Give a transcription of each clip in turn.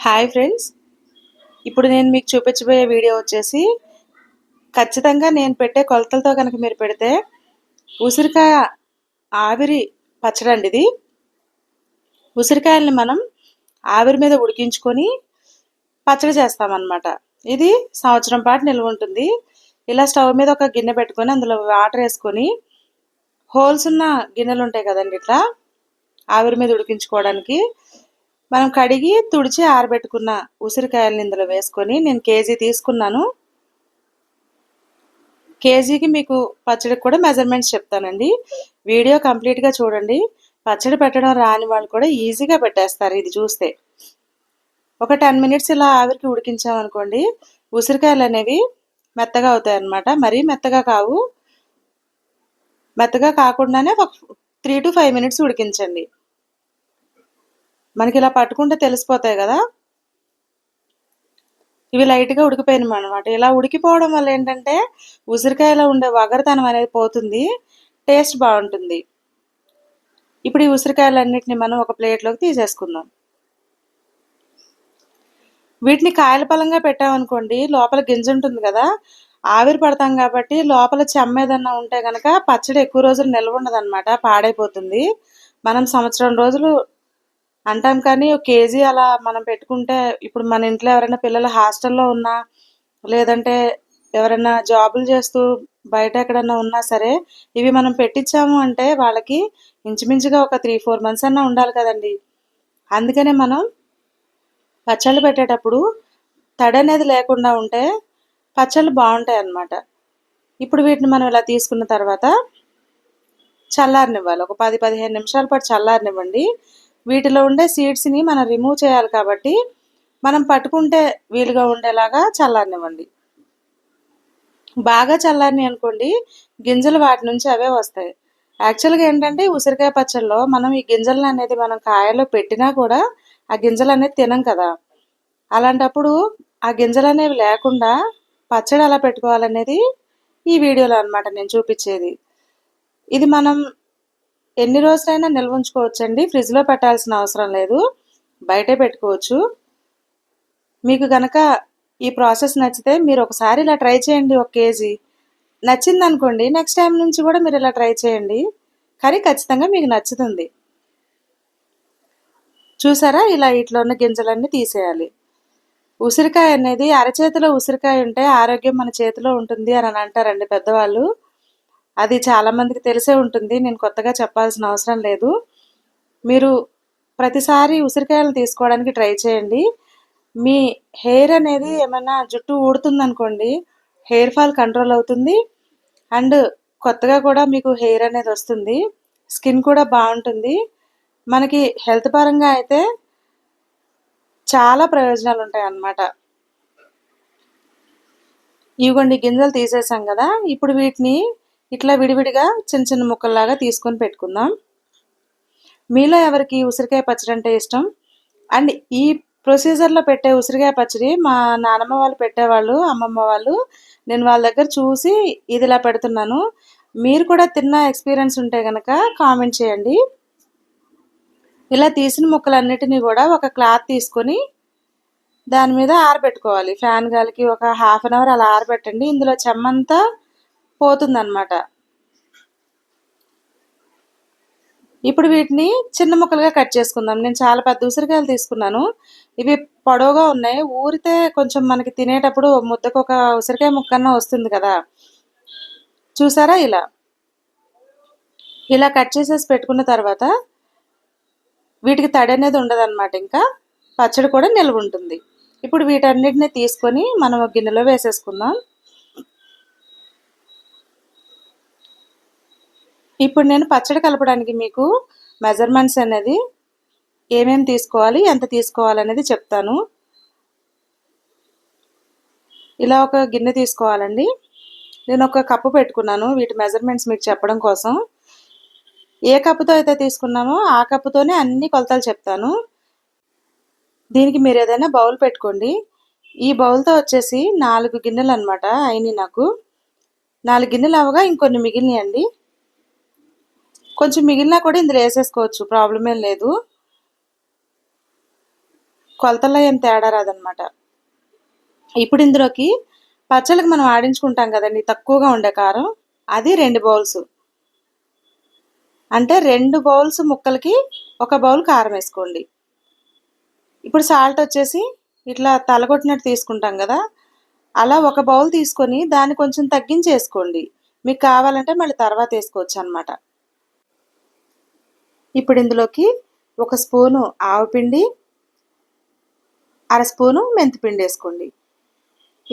Hi friends, ఇప్పుడు నేను మీకు చూపించబోయే వీడియో వచ్చేసి ఖచ్చితంగా నేను పెట్టే కొలతలతో కనుక మీరు పెడితే ఉసిరికాయ ఆవిరి పచ్చడి అండి. ఇది ఉసిరికాయల్ని మనం ఆవిరి మీద ఉడికించుకొని పచ్చడి చేస్తామన్నమాట. ఇది సంవత్సరం పాటు నిల్వ ఉంటుంది. ఇలా స్టవ్ మీద ఒక గిన్నె పెట్టుకొని అందులో వాటర్ వేసుకొని హోల్స్ ఉన్న గిన్నెలు ఉంటాయి కదండి, ఇట్లా ఆవిరి మీద ఉడికించుకోవడానికి మనం కడిగి తుడిచి ఆరబెట్టుకున్న ఉసిరికాయలను ఇందులో వేసుకొని నేను కేజీ తీసుకున్నాను. కేజీకి మీకు పచ్చడికి కూడా మెజర్మెంట్స్ చెప్తానండి. వీడియో కంప్లీట్గా చూడండి. పచ్చడి పెట్టడం రాని వాళ్ళు కూడా ఈజీగా పెట్టేస్తారు ఇది చూస్తే. ఒక 10 మినిట్స్ ఇలా ఆవిరికి ఉడికించామనుకోండి, ఉసిరికాయలు అనేవి మెత్తగా అవుతాయి అన్నమాట. మరీ మెత్తగా కావు, మెత్తగా కాకుండానే ఒక 3 to 5 మినిట్స్ ఉడికించండి. మనకి ఇలా పట్టుకుంటే తెలిసిపోతాయి కదా, ఇవి లైట్గా ఉడికిపోయినాయి అన్నమాట. ఇలా ఉడికిపోవడం వల్ల ఏంటంటే ఉసిరికాయలో ఉండే వగరతనం అనేది పోతుంది, టేస్ట్ బాగుంటుంది. ఇప్పుడు ఈ ఉసిరికాయలన్నిటిని మనం ఒక ప్లేట్లోకి తీసేసుకుందాం. వీటిని కాయల పలంగా పెట్టామనుకోండి, లోపల గింజ ఉంటుంది కదా, ఆవిరి పడతాం కాబట్టి లోపల చెమ్మ ఏదన్నా ఉంటే కనుక పచ్చడి ఎక్కువ రోజులు నిల్వ ఉండదన్నమాట, పాడైపోతుంది. మనం సంవత్సరం రోజులు అంటాం కానీ ఒక కేజీ అలా మనం పెట్టుకుంటే, ఇప్పుడు మన ఇంట్లో ఎవరైనా పిల్లలు హాస్టల్లో ఉన్నా లేదంటే ఎవరైనా జాబులు చేస్తూ బయట ఎక్కడన్నా ఉన్నా సరే ఇవి మనం పెట్టించాము అంటే వాళ్ళకి ఇంచుమించుగా ఒక 3-4 మంత్స్ అన్నా ఉండాలి కదండి. అందుకనే మనం పచ్చళ్ళు పెట్టేటప్పుడు తడి అనేది లేకుండా ఉంటే పచ్చళ్ళు బాగుంటాయి అన్నమాట. ఇప్పుడు వీటిని మనం ఇలా తీసుకున్న తర్వాత చల్లారనివ్వాలి. ఒక 10-15 నిమిషాల పాటు చల్లారనివ్వండి. వీటిలో ఉండే సీడ్స్ని మనం రిమూవ్ చేయాలి కాబట్టి మనం పట్టుకుంటే వీలుగా ఉండేలాగా చల్లారనివ్వండి. బాగా చల్లారని అనుకోండి, గింజలు వాటి నుంచి అవే వస్తాయి. యాక్చువల్గా ఏంటంటే ఉసిరికాయ పచ్చళ్ళలో మనం ఈ గింజలను అనేది మనం కాయలో పెట్టినా కూడా ఆ గింజలు అనేది తినం కదా. అలాంటప్పుడు ఆ గింజలు అనేవి లేకుండా పచ్చడి ఎలా పెట్టుకోవాలనేది ఈ వీడియోలో అనమాట నేను చూపించేది. ఇది మనం ఎన్ని రోజులైనా నిల్వ ఉంచుకోవచ్చండి, ఫ్రిడ్జ్లో పెట్టాల్సిన అవసరం లేదు, బయటే పెట్టుకోవచ్చు. మీకు గనక ఈ ప్రాసెస్ నచ్చితే మీరు ఒకసారి ఇలా ట్రై చేయండి. 1 కేజీ నచ్చింది అనుకోండి, నెక్స్ట్ టైం నుంచి కూడా మీరు ఇలా ట్రై చేయండి, కానీ ఖచ్చితంగా మీకు నచ్చుతుంది. చూసారా, ఇలా వీటిలో ఉన్న గింజలన్నీ తీసేయాలి. ఉసిరికాయ అనేది అరచేతిలో ఉసిరికాయ ఉంటే ఆరోగ్యం మన చేతిలో ఉంటుంది అని అంటారండి పెద్దవాళ్ళు. అది చాలామందికి తెలిసే ఉంటుంది, నేను కొత్తగా చెప్పాల్సిన అవసరం లేదు. మీరు ప్రతిసారి ఉసిరికాయలు తీసుకోవడానికి ట్రై చేయండి. మీ హెయిర్ అనేది ఏమైనా జుట్టు ఊడుతుందనుకోండి, హెయిర్ ఫాల్ కంట్రోల్ అవుతుంది. అండ్ కొత్తగా కూడా మీకు హెయిర్ అనేది వస్తుంది, స్కిన్ కూడా బాగుంటుంది. మనకి హెల్త్ పరంగా అయితే చాలా ప్రయోజనాలు ఉంటాయి అన్నమాట. ఇవ్వండి, గింజలు తీసేసాం కదా, ఇప్పుడు వీటిని ఇట్లా విడివిడిగా చిన్న చిన్న ముక్కల్లాగా తీసుకొని పెట్టుకుందాం. మీలో ఎవరికి ఉసిరికాయ పచ్చడి అంటే ఇష్టం? అండ్ ఈ ప్రొసీజర్లో పెట్టే ఉసిరికాయ పచ్చడి మా నానమ్మ వాళ్ళు పెట్టేవాళ్ళు, అమ్మమ్మ వాళ్ళు. నేను వాళ్ళ దగ్గర చూసి ఇది ఇలా పెడుతున్నాను. మీరు కూడా తిన్న ఎక్స్పీరియన్స్ ఉంటే కనుక కామెంట్ చేయండి. ఇలా తీసిన ముక్కలన్నిటినీ కూడా ఒక క్లాత్ తీసుకొని దాని మీద ఆరబెట్టుకోవాలి. ఫ్యాన్ గాలికి ఒక 1/2 అవర్ అలా ఆరబెట్టండి. ఇందులో చెమ్మంతా పోతుందన్నమాట. ఇప్పుడు వీటిని చిన్న ముక్కలుగా కట్ చేసుకుందాం. నేను చాలా పెద్ద ఉసిరికాయలు తీసుకున్నాను. ఇవి పొడవుగా ఉన్నాయి, ఊరితే కొంచెం మనకి తినేటప్పుడు ముద్దకు ఒక ఉసిరికాయ ముక్కన్నా వస్తుంది కదా. చూసారా, ఇలా కట్ చేసేసి పెట్టుకున్న తర్వాత వీటికి తడి అనేది ఉండదన్నమాట, ఇంకా పచ్చడి కూడా నిల్వ ఉంటుంది. ఇప్పుడు వీటన్నిటిని తీసుకొని మనం ఒక గిన్నెలో వేసేసుకుందాం. ఇప్పుడు నేను పచ్చడి కలపడానికి మీకు మెజర్మెంట్స్ అనేది ఏమేమి తీసుకోవాలి, ఎంత తీసుకోవాలనేది చెప్తాను. ఇలా ఒక గిన్నె తీసుకోవాలండి. నేను ఒక కప్పు పెట్టుకున్నాను వీటి మెజర్మెంట్స్ మీకు చెప్పడం కోసం. ఏ కప్పుతో అయితే తీసుకున్నామో ఆ కప్పుతోనే అన్ని కొలతలు చెప్తాను. దీనికి మీరు ఏదైనా బౌల్ పెట్టుకోండి. ఈ బౌల్తో వచ్చేసి 4 గిన్నెలు అనమాట అయినాయి నాకు. 4 గిన్నెలు అవగా ఇంకొన్ని మిగిలినాయండి. కొంచెం మిగిలినా కూడా ఇందులో వేసేసుకోవచ్చు, ప్రాబ్లం ఏం లేదు. కొలతల్లో ఏం తేడా రాదనమాట. ఇప్పుడు ఇందులోకి పచ్చళ్ళకి మనం ఆడించుకుంటాం కదండి తక్కువగా ఉండే కారం, అది 2 బౌల్స్. అంటే 2 బౌల్స్ ముక్కలకి 1 బౌల్ కారం వేసుకోండి. ఇప్పుడు సాల్ట్ వచ్చేసి ఇట్లా తలగొట్టినట్టు తీసుకుంటాం కదా, అలా 1 బౌల్ తీసుకొని దాన్ని కొంచెం తగ్గించేసుకోండి. మీకు కావాలంటే మళ్ళీ తర్వాత వేసుకోవచ్చు అనమాట. ఇప్పుడు ఇందులోకి 1 స్పూను ఆవపిండి, అర స్పూను మెంతిపిండి వేసుకోండి.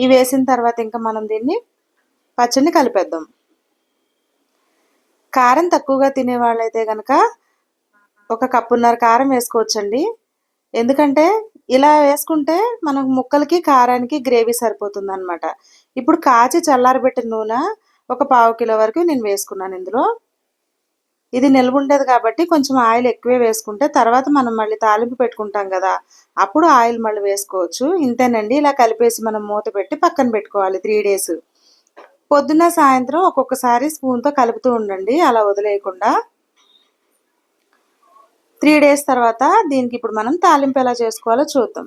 ఇవి వేసిన తర్వాత ఇంకా మనం దీన్ని పచ్చడిని కలిపేద్దాం. కారం తక్కువగా తినే వాళ్ళైతే కనుక 1 కప్పున్నర కారం వేసుకోవచ్చండి. ఎందుకంటే ఇలా వేసుకుంటే మనకు ముక్కలకి కారానికి గ్రేవీ సరిపోతుంది అనమాట. ఇప్పుడు కాచి చల్లారబెట్టిన నూనె 1 పావు కిలో వరకు నేను వేసుకున్నాను ఇందులో. ఇది నిల్వ ఉండేది కాబట్టి కొంచెం ఆయిల్ ఎక్కువే వేసుకుంటే తర్వాత మనం మళ్ళీ తాలింపు పెట్టుకుంటాం కదా, అప్పుడు ఆయిల్ మళ్ళీ వేసుకోవచ్చు. ఇంతేనండి. ఇలా కలిపేసి మనం మూత పెట్టి పక్కన పెట్టుకోవాలి 3 డేస్. పొద్దున్న సాయంత్రం ఒక్కొక్కసారి స్పూన్తో కలుపుతూ ఉండండి, అలా వదిలేయకుండా. 3 డేస్ తర్వాత దీనికి ఇప్పుడు మనం తాలింపు ఎలా చేసుకోవాలో చూద్దాం.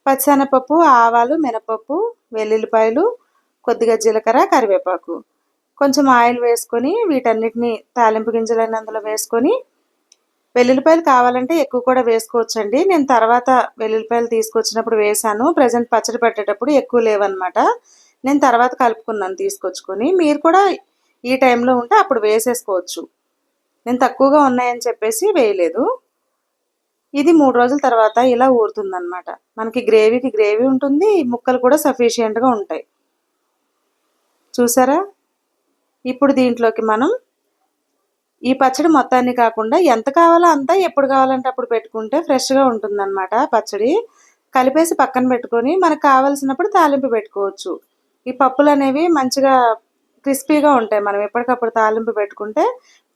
పచ్చిశనగపప్పు, ఆవాలు, మినపప్పు, వెల్లుల్లిపాయలు, కొద్దిగా జీలకర్ర, కరివేపాకు, కొంచెం ఆయిల్ వేసుకొని వీటన్నిటిని తాలింపు గింజలన్నీ అందులో వేసుకొని, వెల్లుల్లిపాయలు కావాలంటే ఎక్కువ కూడా వేసుకోవచ్చండి. నేను తర్వాత వెల్లుల్లిపాయలు తీసుకొచ్చినప్పుడు వేసాను. ప్రజెంట్ పచ్చడి పెట్టేటప్పుడు ఎక్కువ లేవన్నమాట. నేను తర్వాత కలుపుకున్నాను తీసుకొచ్చుకొని. మీరు కూడా ఈ టైంలో ఉంటే అప్పుడు వేసేసుకోవచ్చు. నేను తక్కువగా ఉన్నాయని చెప్పేసి వేయలేదు. ఇది 3 రోజుల తర్వాత ఇలా ఊరుతుందన్నమాట. మనకి గ్రేవీకి గ్రేవీ ఉంటుంది, ముక్కలు కూడా సఫిషియెంట్గా ఉంటాయి. చూసారా? ఇప్పుడు దీంట్లోకి మనం ఈ పచ్చడి మొత్తాన్ని కాకుండా ఎంత కావాలో అంత ఎప్పుడు కావాలంటే అప్పుడు పెట్టుకుంటే ఫ్రెష్గా ఉంటుందన్నమాట పచ్చడి. కలిపేసి పక్కన పెట్టుకొని మనకు కావాల్సినప్పుడు తాలింపు పెట్టుకోవచ్చు. ఈ పప్పులు అనేవి మంచిగా క్రిస్పీగా ఉంటాయి. మనం ఎప్పటికప్పుడు తాలింపు పెట్టుకుంటే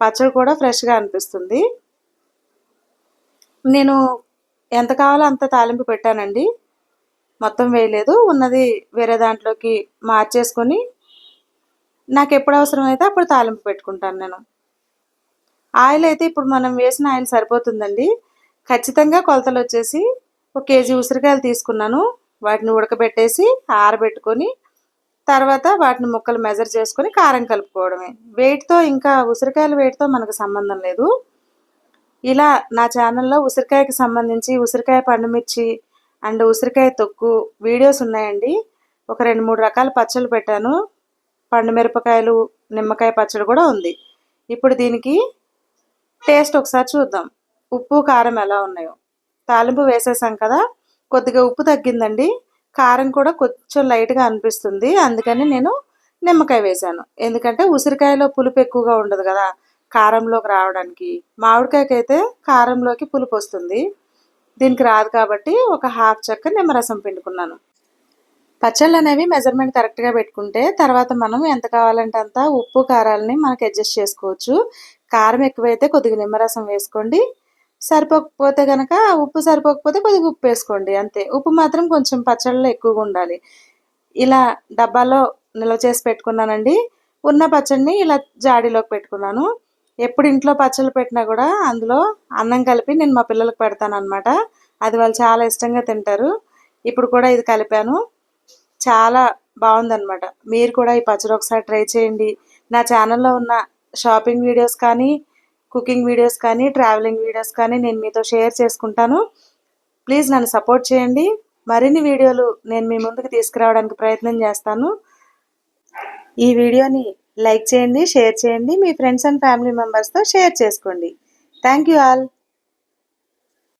పచ్చడి కూడా ఫ్రెష్గా అనిపిస్తుంది. నేను ఎంత కావాలో అంత తాలింపు పెట్టానండి, మొత్తం వేయలేదు. ఉన్నది వేరే దాంట్లోకి మార్చేసుకొని నాకు ఎప్పుడు అవసరమైతే అప్పుడు తాలింపు పెట్టుకుంటాను నేను. ఆయిల్ అయితే ఇప్పుడు మనం వేసిన ఆయిల్ సరిపోతుందండి. ఖచ్చితంగా కొలతలు వచ్చేసి 1 కేజీ ఉసిరికాయలు తీసుకున్నాను. వాటిని ఉడకబెట్టేసి ఆరబెట్టుకొని తర్వాత వాటిని ముక్కలు మెజర్ చేసుకొని కారం కలుపుకోవడమే. వెయిట్తో ఇంకా ఉసిరికాయల వెయిట్తో మనకు సంబంధం లేదు. ఇలా నా ఛానల్లో ఉసిరికాయకి సంబంధించి ఉసిరికాయ పండుమిర్చి అండ్ ఉసిరికాయ తొక్కు వీడియోస్ ఉన్నాయండి. ఒక 2-3 రకాల పచ్చళ్ళు పెట్టాను. పండుమిరపకాయలు, నిమ్మకాయ పచ్చడి కూడా ఉంది. ఇప్పుడు దీనికి టేస్ట్ ఒకసారి చూద్దాం, ఉప్పు కారం ఎలా ఉన్నాయో. తాలింపు వేసేసాం కదా, కొద్దిగా ఉప్పు తగ్గిందండి. కారం కూడా కొంచెం లైట్గా అనిపిస్తుంది, అందుకని నేను నిమ్మకాయ వేసాను. ఎందుకంటే ఉసిరికాయలో పులుపు ఎక్కువగా ఉండదు కదా కారంలోకి రావడానికి. మామిడికాయకి అయితే కారంలోకి పులుపు వస్తుంది, దీనికి రాదు కాబట్టి ఒక హాఫ్ చెక్క నిమ్మరసం పిండుకున్నాను. పచ్చళ్ళు అనేవి మెజర్మెంట్ కరెక్ట్గా పెట్టుకుంటే తర్వాత మనం ఎంత కావాలంటే అంత ఉప్పు కారాలని మనకి అడ్జస్ట్ చేసుకోవచ్చు. కారం ఎక్కువైతే కొద్దిగా నిమ్మరసం వేసుకోండి, సరిపోకపోతే కనుక ఉప్పు సరిపోకపోతే కొద్దిగా ఉప్పు వేసుకోండి, అంతే. ఉప్పు మాత్రం కొంచెం పచ్చళ్ళలో ఎక్కువగా ఉండాలి. ఇలా డబ్బాలో నిల్వ చేసి పెట్టుకున్నానండి. ఉన్న పచ్చడిని ఇలా జాడీలోకి పెట్టుకున్నాను. ఎప్పుడు ఇంట్లో పచ్చళ్ళు పెట్టినా కూడా అందులో అన్నం కలిపి నేను మా పిల్లలకు పెడతాను అనమాట. అది వాళ్ళు చాలా ఇష్టంగా తింటారు. ఇప్పుడు కూడా ఇది కలిపాను, చాలా బాగుందన్నమాట. మీరు కూడా ఈ పచ్చడి ఒకసారి ట్రై చేయండి. నా ఛానల్లో ఉన్న షాపింగ్ వీడియోస్ కానీ, కుకింగ్ వీడియోస్ కానీ, ట్రావెలింగ్ వీడియోస్ కానీ నేను మీతో షేర్ చేసుకుంటాను. ప్లీజ్ నన్ను సపోర్ట్ చేయండి. మరిన్ని వీడియోలు నేను మీ ముందుకు తీసుకురావడానికి ప్రయత్నం చేస్తాను. ఈ వీడియోని లైక్ చేయండి, షేర్ చేయండి, మీ ఫ్రెండ్స్ అండ్ ఫ్యామిలీ మెంబర్స్తో షేర్ చేసుకోండి. Thank you all.